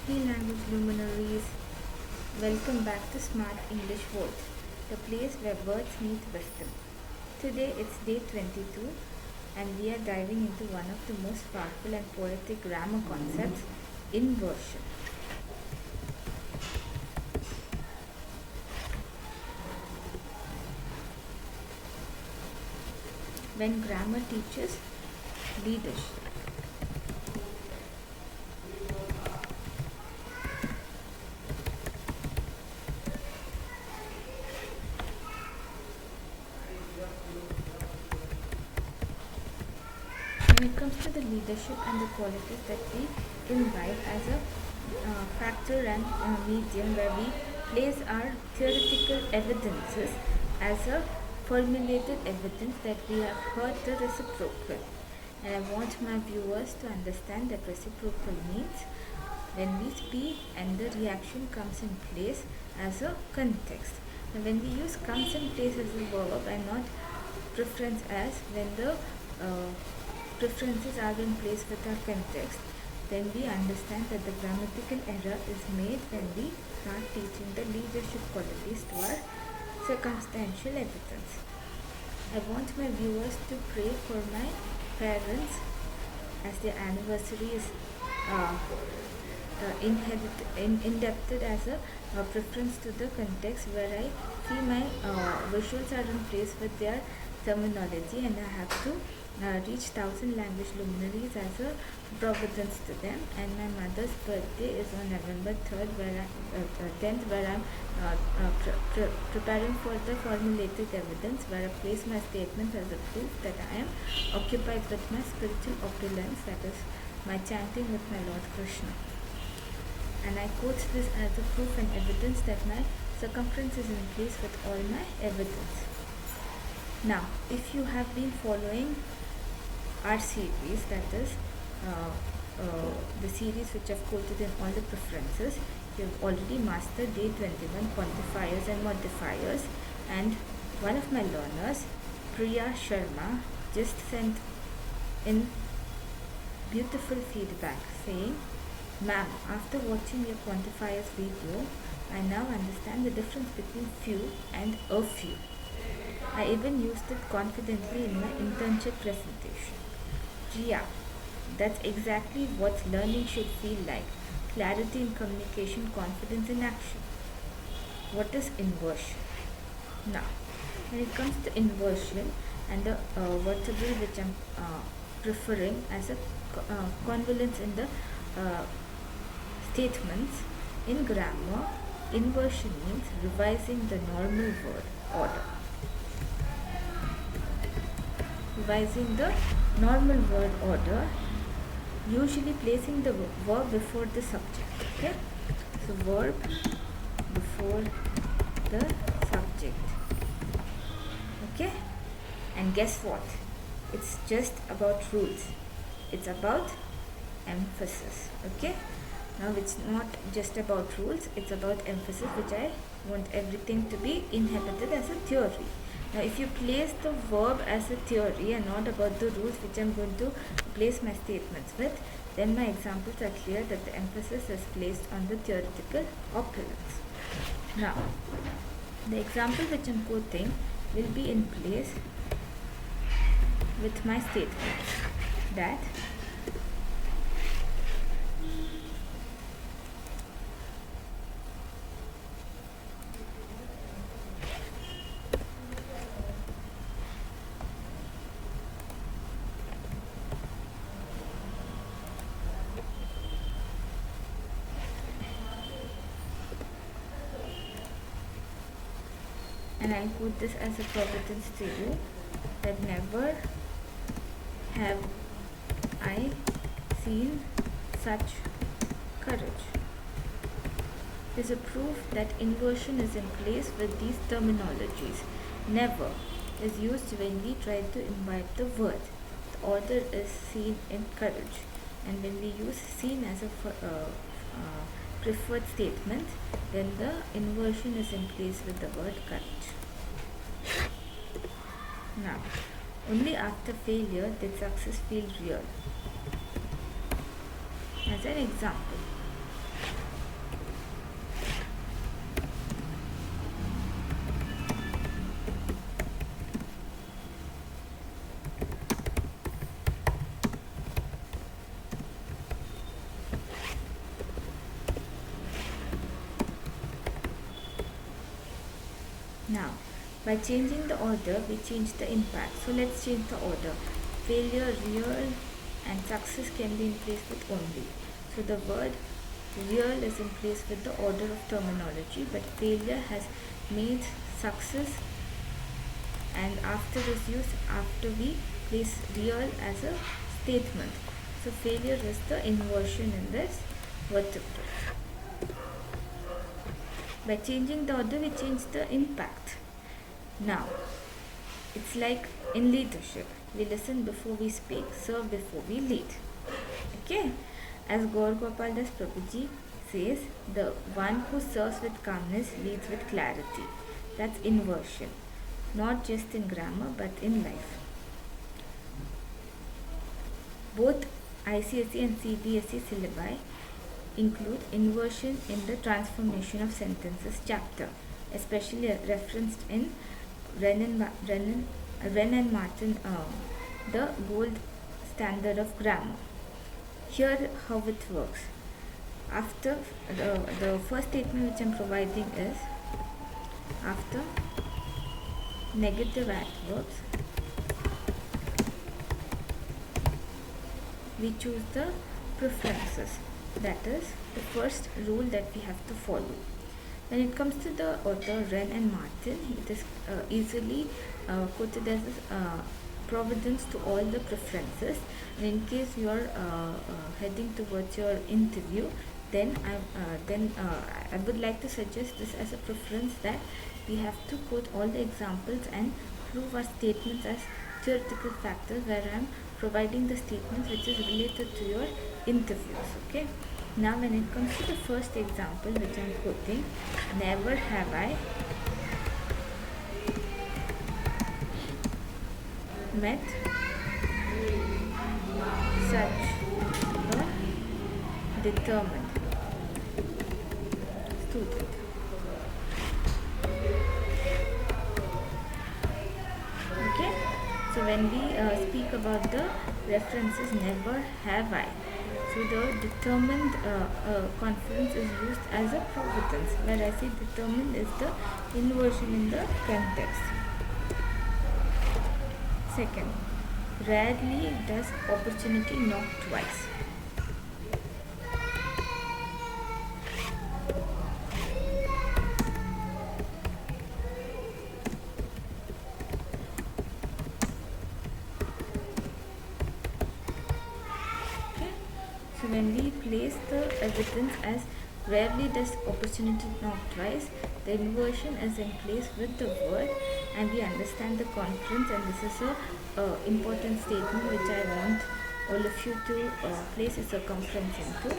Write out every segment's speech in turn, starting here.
Hey Language Luminaries, welcome back to Smart English World, the place where words meet wisdom. Today it's day 22 and we are diving into one of the most powerful and poetic grammar concepts, inversion. When grammar teaches leadership. When it comes to the leadership and the qualities that we imbibe as a factor and medium where we place our theoretical evidences as a formulated evidence that we have heard the reciprocal. And I want my viewers to understand that reciprocal means when we speak and the reaction comes in place as a context. And when we use comes in place as a verb and not preference as when the preferences are in place with our context, then we understand that the grammatical error is made when we start teaching the leadership qualities to our circumstantial evidence. I want my viewers to pray for my parents as their anniversary is indebted as a preference to the context where I see my visuals are in place with their terminology and I have to reach 1000 language luminaries as a providence to them. And my mother's birthday is on November 3rd where 10th where I'm preparing for the formulated evidence where I place my statement as a proof that I am occupied with my spiritual opulence, that is my chanting with my Lord Krishna. And I quote this as a proof and evidence that my circumference is in place with all my evidence. Now, if you have been following our series, that is the series which I've quoted in all the preferences, you've already mastered day 21 quantifiers and modifiers, and one of my learners, Priya Sharma, just sent in beautiful feedback saying, "Ma'am, after watching your quantifiers video, I now understand the difference between few and a few. I even used it confidently in my internship presentation." Yeah, that's exactly what learning should feel like. Clarity in communication, confidence in action. What is inversion? Now, when it comes to inversion and the vertebral which I'm preferring as a convolence in the statements, in grammar, inversion means revising the normal word order. Revising the normal word order, usually placing the verb before the subject. Okay, so verb before the subject. Okay, and guess what? It's just about rules. It's about emphasis. Okay, now it's not just about rules, it's about emphasis, which I want everything to be inhabited as a theory. Now, if you place the verb as a theory and not about the rules which I'm going to place my statements with, then my examples are clear that the emphasis is placed on the theoretical opulence. Now, the example which I'm quoting will be in place with my statement that and I'll put this as a providence to you, that never have I seen such courage. Is a proof that inversion is in place with these terminologies. Never is used when we try to imbibe the word. The order is seen in courage, and when we use seen as a preferred statement, then the inversion is in place with the word courage. Now, only after failure did success feel real. As an example, Now, by changing the order, we change the impact. So let's change the order. Failure, real, and success can be in place with only. So the word real is in place with the order of terminology, but failure has made success, and after is used after we place real as a statement. So failure is the inversion in this vertebral. By changing the order, we change the impact. Now, it's like in leadership. We listen before we speak, serve before we lead. Okay? As Gaur Gopal Das Prabhuji says, the one who serves with calmness leads with clarity. That's inversion. Not just in grammar, but in life. Both ICSE and CBSE syllabi include inversion in the transformation of sentences chapter, especially referenced in Wren and Martin, the gold standard of grammar. Here how it works. After the first statement which I am providing is after negative adverbs, we choose the preferences. That is the first rule that we have to follow. When it comes to the author Wren and Martin, it is easily quoted as providence to all the preferences. And in case you are heading towards your interview, then I would like to suggest this as a preference, that we have to quote all the examples and prove our statements as theoretical factors, where I am providing the statements which is related to your interviews. Okay. Now when it comes to the first example which I am quoting, never have I met such a determined student. Okay, so when we speak about the references, never have I. So the determined conference is used as a providence, where I say determined is the inversion in the context. Second, rarely does opportunity knock twice. So when we place the evidence as rarely does opportunity knock twice, the inversion is in place with the word, and we understand the conference, and this is a important statement which I want all of you to place a circumference into.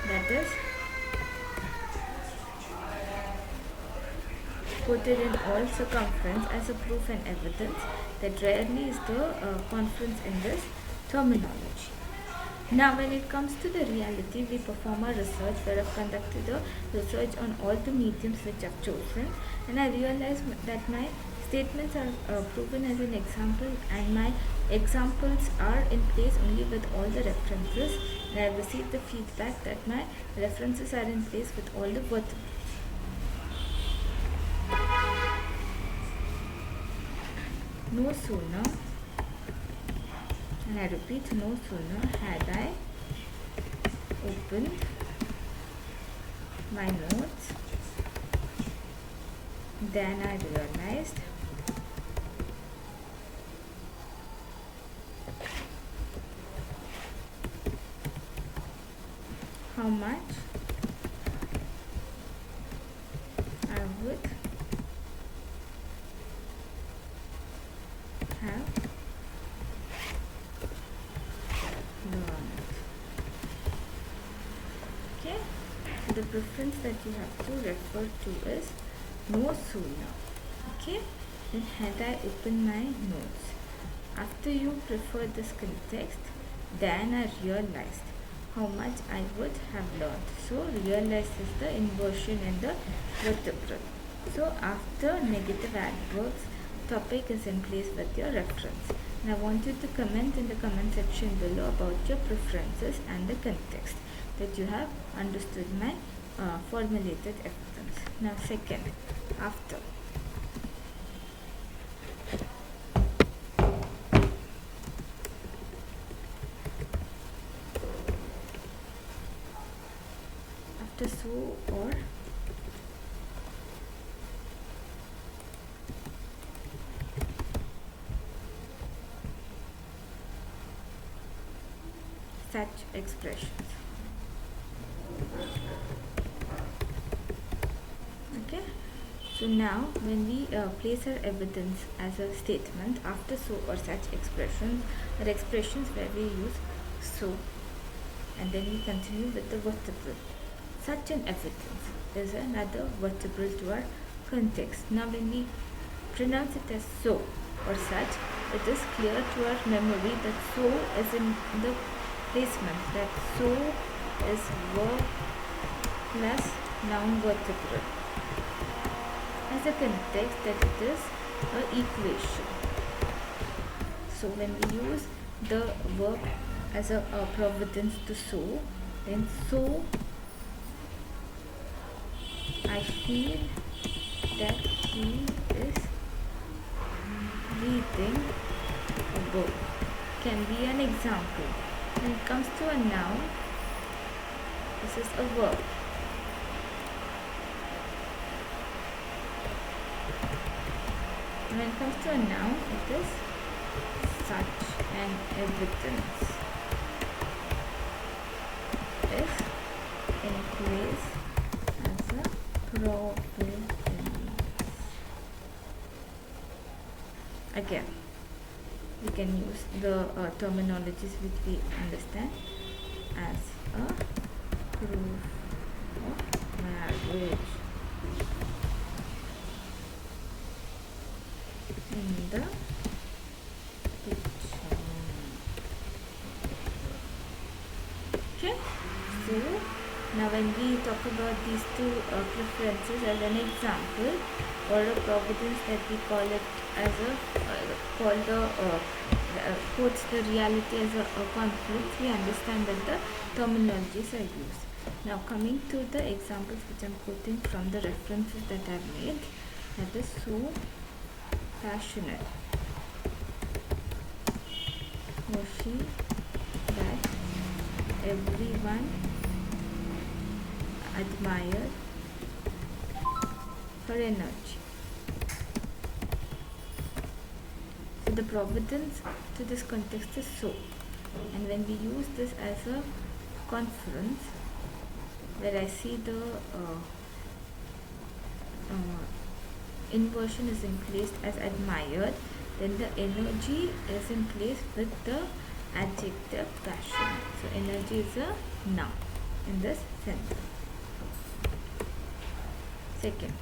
That is quoted in all circumference as a proof and evidence that rarely is the conference in this terminology. Now when it comes to the reality, we perform a research where I've conducted a research on all the mediums which I've chosen, and I realized that my statements are proven as an example, and my examples are in place only with all the references, and I have received the feedback that my references are in place with all the vertebrae. No sooner, and I repeat, no sooner had I opened my notes than I realized how much I would have learned. Okay, so the preference that you have to refer to is no sooner. Okay, then had I opened my notes. After you prefer this context, then I realized how much I would have learned. So realize is the inversion in the vertebral. So after negative adverbs, topic is in place with your reference. And I want you to comment in the comment section below about your preferences and the context, that you have understood my formulated evidence. Now second, after. after so or such expressions. Okay, so now when we place our evidence as a statement after so or such expressions or expressions where we use so, and then we continue with the vertebral. Such an evidence is another vertebral to our context. Now when we pronounce it as so or such, it is clear to our memory that so is in the placement, that so is verb plus noun vertebral. As a context, that it is an equation. So when we use the verb as a providence to so, then so I feel that he is reading a book can be an example. When it comes to a noun, this is a verb. When it comes to a noun, it is such an evidence is in place as a providence. Again, we can use the terminologies which we understand as a proof of marriage in the picture. Okay, so now when we talk about these two preferences as an example or a providence, that we call it as a quotes the reality as a conflict, we understand that the terminologies are used. Now coming to the examples which I am quoting from the references that I have made, that is so passionate was she that everyone admired her energy. So the providence to this context is so, and when we use this as a conference where I see the inversion is in place as admired, then the energy is in place with the adjective passionate. So energy is a noun in this sentence. Second,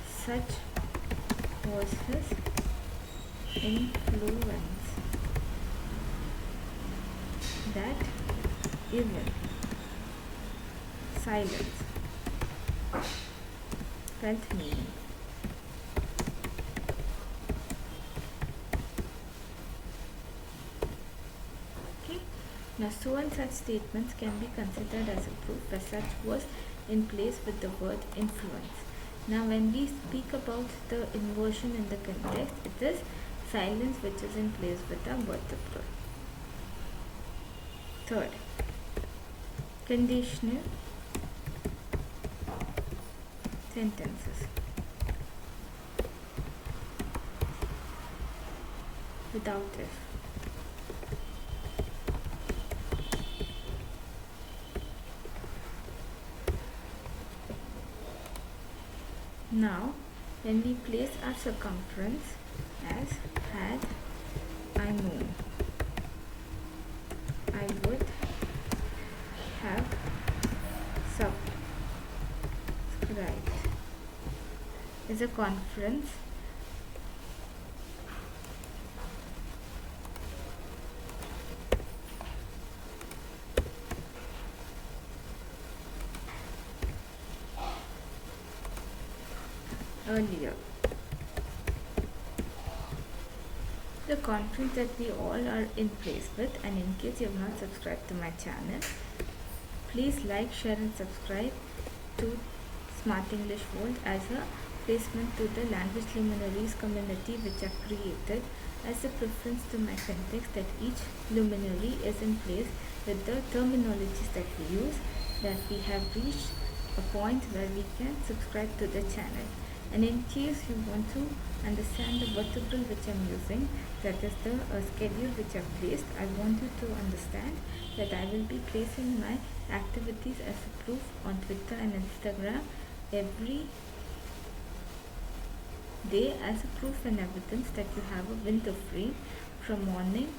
such was his influence that even silence felt meaning. Okay. Now, so and such statements can be considered as a proof where such was in place with the word influence. Now when we speak about the inversion in the context, it is silence which is in place with the vertebral. Third, conditional sentences without if. Now, when we place our circumference as had I known, I would have subscribed is a conference earlier. The conference that we all are in place with, and in case you have not subscribed to my channel, please like, share and subscribe to Smart English World as a placement to the Language Luminaries community which I've created as a preference to my context, that each luminary is in place with the terminologies that we use that we have reached a point where we can subscribe to the channel. And in case you want to understand the vertebral which I'm using, that is the schedule which I've placed, I want you to understand that I will be placing my activities as a proof on Twitter and Instagram every day as a proof and evidence that you have a window free from morning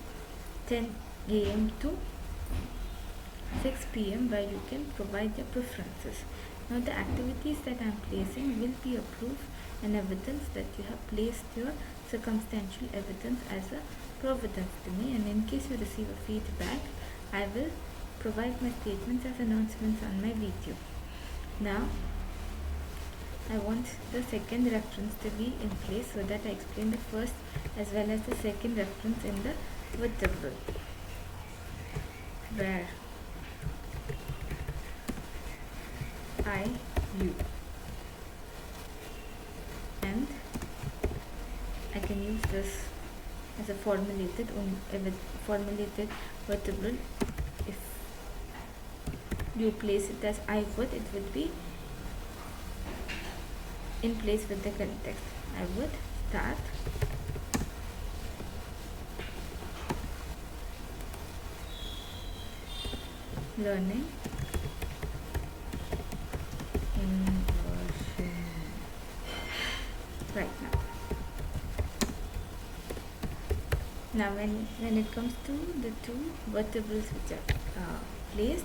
10 a.m. to 6 p.m. where you can provide your preferences. Now the activities that I am placing will be a proof and evidence that you have placed your circumstantial evidence as a providence to me, and in case you receive a feedback, I will provide my statements as announcements on my video. Now I want the second reference to be in place so that I explain the first as well as the second reference in the vertebral, where I, you, and I can use this as a formulated vertebral. If you place it as I would, it would be in place with the context. I would start learning inversion right now. Now when it comes to the two vertebrals which are placed,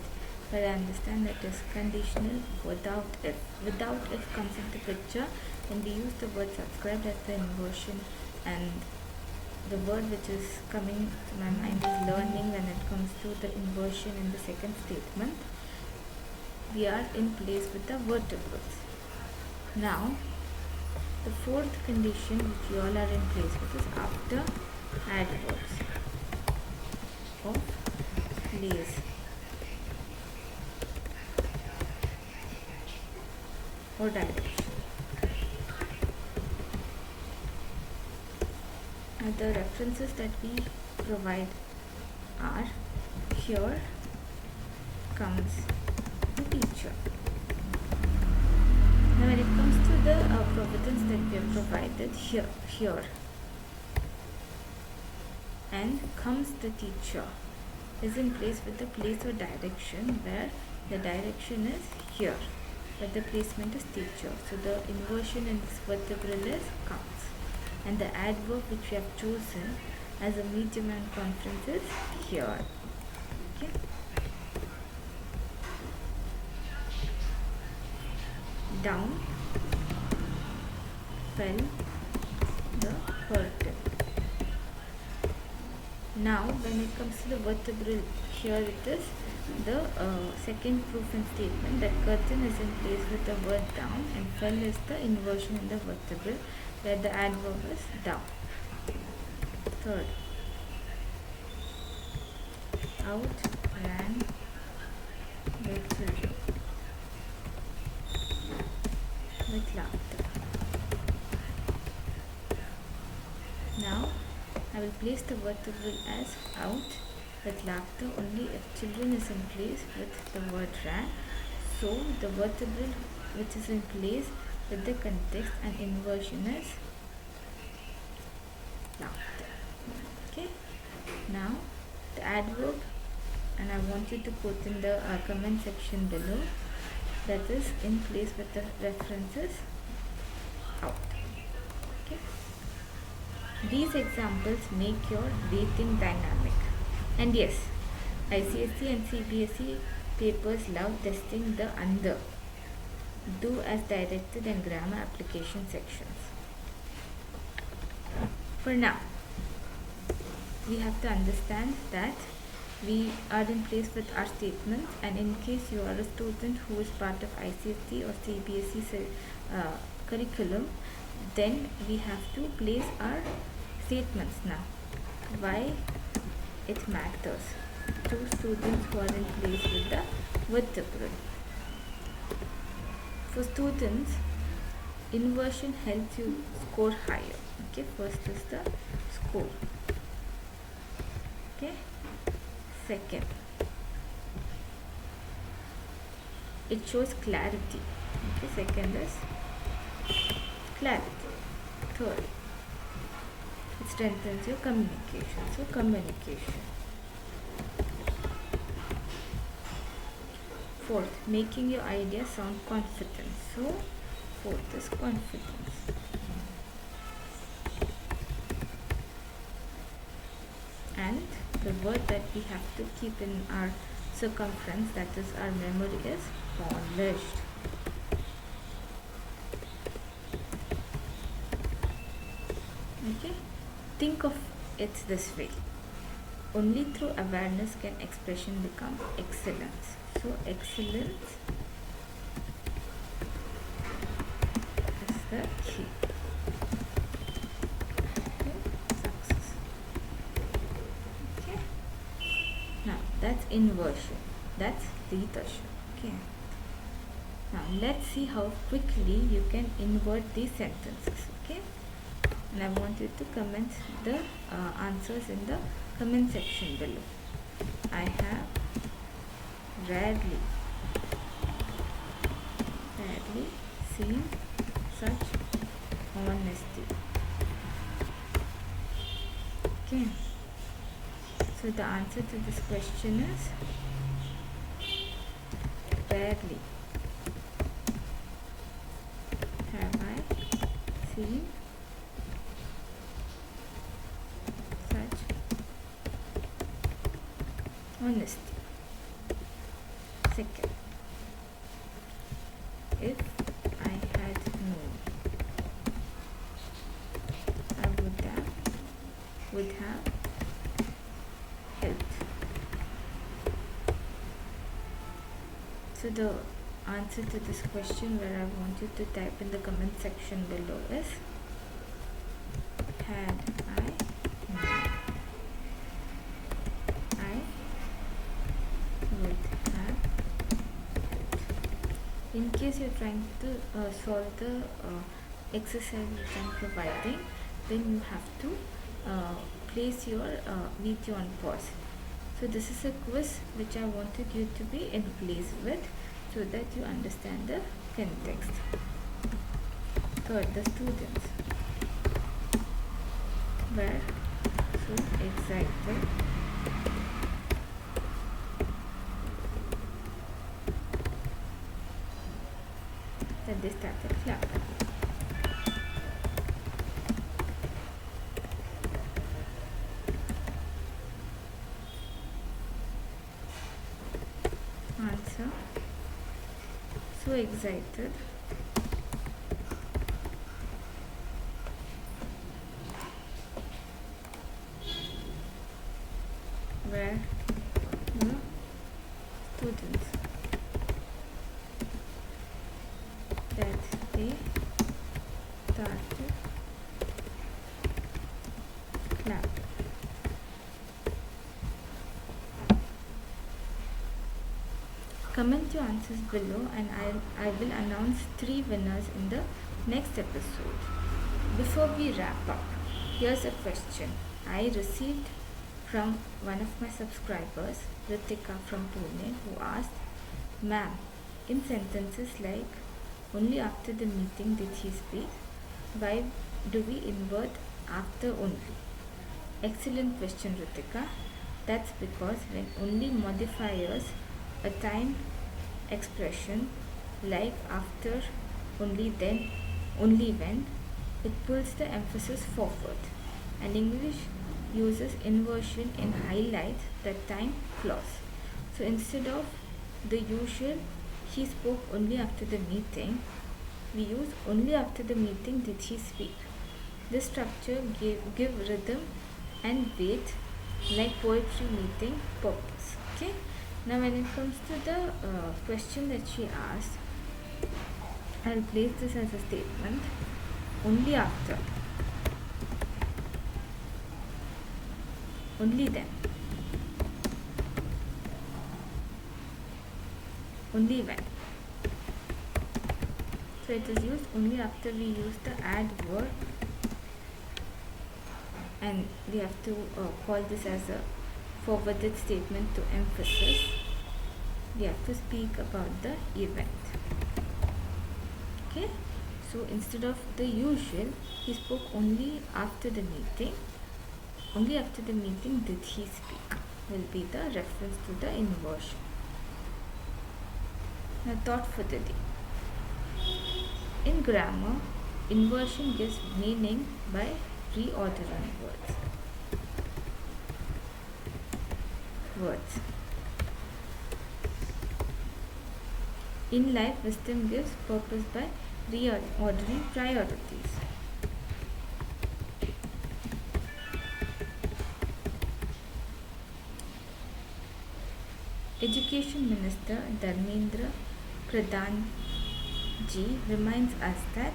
but I understand that is conditional without if. Without if comes into picture when we use the word subscribed as the inversion, and the word which is coming to my mind is learning. When it comes to the inversion in the second statement, we are in place with the vertebrals. Now the fourth condition which you all are in place with is after adverbs of place or direction. Now the references that we provide are here comes the teacher. Now when it comes to the providence that we have provided here and comes the teacher is in place with the place or direction, where the direction is here but the placement is teacher. So the inversion in this vertebral is comes, and the adverb which we have chosen as a medium and conference is here. Okay. Down fell the curtain. Now when it comes to the vertebral, here it is the second proof and statement that curtain is in place with the word down, and fell is the inversion in the vertebral where the adverb is down. Third, out ran the children with laughter. Now I will place the vertebral as out with laughter only if children is in place with the word ran. So the vertebral which is in place with the context and inversion is laughter. Okay. Now the adverb, and I want you to put in the comment section below, that is in place with the references out. Okay. These examples make your rating dynamic. And yes, ICSE and CBSE papers love testing the under, do as directed and grammar application sections. For now, we have to understand that we are in place with our statements, and in case you are a student who is part of ICSE or CBSE curriculum, then we have to place our statements now. Why it matters to students who are in place with the vertebral. For students, inversion helps you score higher. Okay, first is the score. Okay, second, it shows clarity. Okay, second is clarity. Third, it strengthens your communication. So communication. Fourth, making your idea sound confident. So fourth is confidence. And the word that we have to keep in our circumference, that is our memory, is polished. Okay, think of it this way: only through awareness can expression become excellence. So excellence is the key. Okay, success. Okay, now that's inversion, that's reduction. Okay, now let's see how quickly you can invert these sentences. Okay, and I want you to comment the answers in the comment section below. I have rarely seen such honesty. Okay, so the answer to this question is rarely have I seen such honesty. Second, if I had known, I would have helped. So the answer to this question, where I want you to type in the comment section below, is had I known, I would have. In case you're trying to solve the exercise which I'm providing, then you have to place your video on pause. So this is a quiz which I wanted you to be in place with, so that you understand the context. Third, the students were so excited that they started clapping. Answer: so excited were the students that they started clapping. Comment your answers below, and I will announce 3 winners in the next episode. Before we wrap up, here's a question I received from one of my subscribers, Ritika from Pune, who asked, "Ma'am, in sentences like only after the meeting did he speak, why do we invert after only?" Excellent question, Ritika. That's because when only modifiers a time expression like after, only then, only when, it pulls the emphasis forward, and English uses inversion and highlights the time clause. So instead of the usual "he spoke only after the meeting," we use "only after the meeting did he speak." This structure give rhythm and weight like poetry meeting purpose. Okay. Now when it comes to the question that she asked, I'll place this as a statement: only after, only then, only when. So it is used only after we use the add word, and we have to call this as a forwarded statement to emphasis. we have to speak about the event. Okay, so instead of the usual, he spoke only after the meeting. Only after the meeting did he speak, will be the reference to the inversion. Now, thought for the day. In grammar, inversion gives meaning by reordering words. In life, wisdom gives purpose by reordering priorities. Education Minister Dharmendra Pradhan Ji reminds us that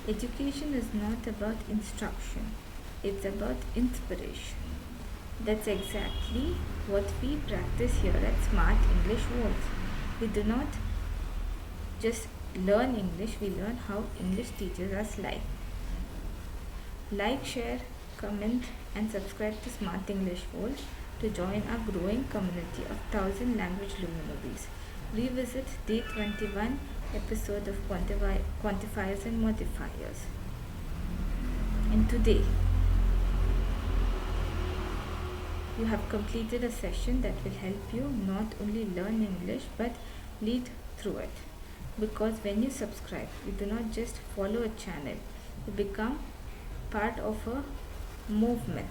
education is not about instruction, it's about inspiration. That's exactly what we practice here at Smart English World. We do not just learn English, we learn how English teaches us life. Like, share, comment and subscribe to Smart English World to join our growing community of 1000 language luminaries. Revisit Day 21 episode of Quantifiers and Modifiers. And today, you have completed a session that will help you not only learn English but lead through it. Because when you subscribe, you do not just follow a channel, you become part of a movement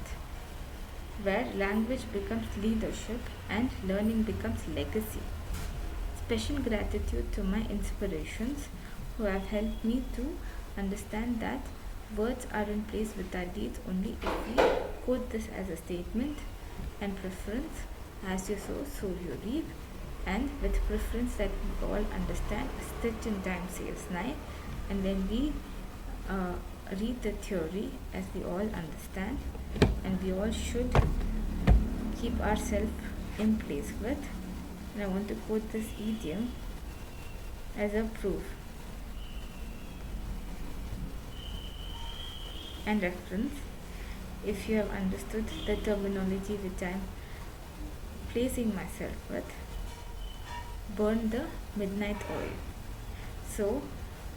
where language becomes leadership and learning becomes legacy. Special gratitude to my inspirations who have helped me to understand that words are in place with our deeds only if we quote this as a statement and preference. As you sow, so you reap. And with preference that we all understand, a stitch in time saves 9. And when we read the theory, as we all understand, and we all should keep ourselves in place with, and I want to quote this idiom as a proof and reference. If you have understood the terminology which I am placing myself with, burn the midnight oil. So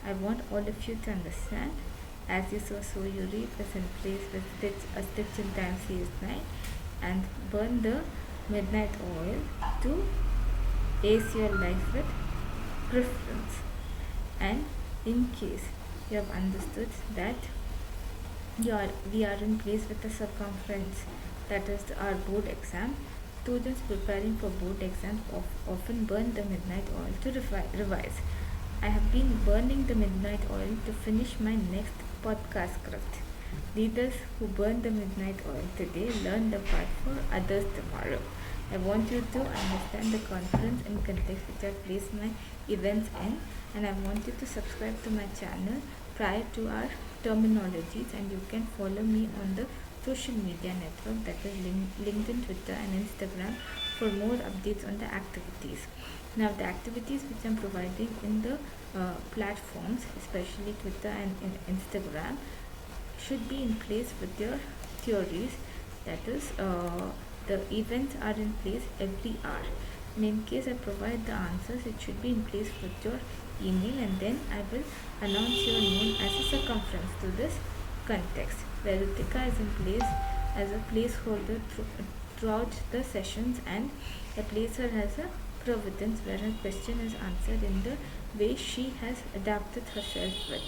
I want all of you to understand, as you sow, so you reap, is in place with a stitch in time saves 9, and burn the midnight oil to ace your life with preference. And in case you have understood that we are in place with the circumference, that is our board exam. Students preparing for board exams often burn the midnight oil to revise. I have been burning the midnight oil to finish my next podcast script. Leaders who burn the midnight oil today learn the part for others tomorrow. I want you to understand the conference and context which I place my events in, and I want you to subscribe to my channel prior to our terminologies, and you can follow me on the social media network, that is LinkedIn, Twitter and Instagram, for more updates on the activities. Now the activities which I am providing in the platforms, especially Twitter and Instagram, should be in place with your theories, that is the events are in place every hour, and in case I provide the answers, it should be in place with your email, and then I will announce your name as a circumference to this context, where Ritika is in place as a placeholder throughout the sessions, and I place her as a providence where her question is answered in the way she has adapted herself with.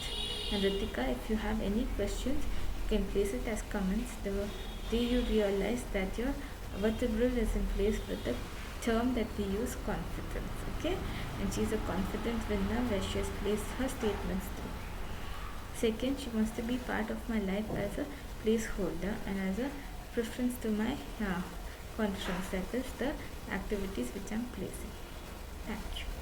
And Ritika, if you have any questions, you can place it as comments the day you realize that your vertebral is in place with the term that we use, confidence. Okay, and she is a confident winner where she has placed her statements through. Second, she wants to be part of my life as a placeholder and as a preference to my conference, that is the activities which I am placing. Thank you.